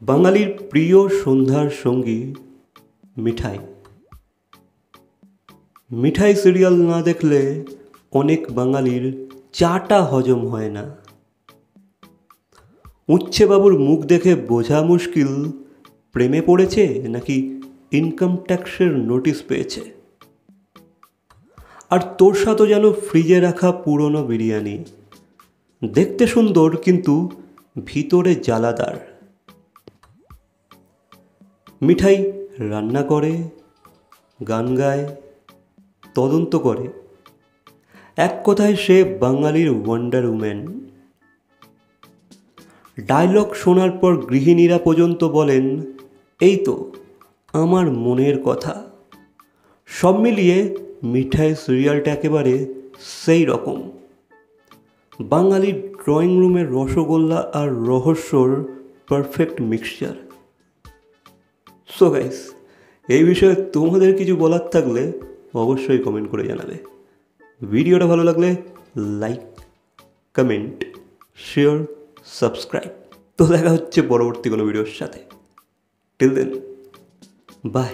বাঙালির প্রিয় সন্ধ্যার সঙ্গী মিঠাই। মিঠাই সিরিয়াল না দেখলে অনেক বাঙালির চাটা হজম হয় না। উচ্ছেবাবুর মুখ দেখে বোঝা মুশকিল প্রেমে পড়েছে নাকি ইনকাম ট্যাক্সের নোটিশ পেয়েছে। আর তোর সাথে যেন ফ্রিজে রাখা পুরনো বিরিয়ানি, দেখতে সুন্দর কিন্তু ভিতরে জ্বালাদার। মিঠাই রান্না করে, গান গায়, তদন্ত করে। এক কথায় সে বাঙালির ওয়ান্ডার উম্যান। ডায়লগ শোনার পর গৃহিণীরা পর্যন্ত বলেন, এই তো আমার মনের কথা। সব মিলিয়ে মিঠাই সিরিয়ালটা একেবারে সেই রকম। বাঙালির ড্রয়িং রুমের রসগোল্লা আর রহস্যর পারফেক্ট মিক্সচার। সো গাইস, এই বিষয়ে তোমাদের কিছু বলার থাকলে অবশ্যই কমেন্ট করে জানাবে। ভিডিওটা ভালো লাগলে লাইক, কমেন্ট, শেয়ার, সাবস্ক্রাইব। তো দেখা হচ্ছে পরবর্তী কোনো ভিডিওর সাথে। Till then, by.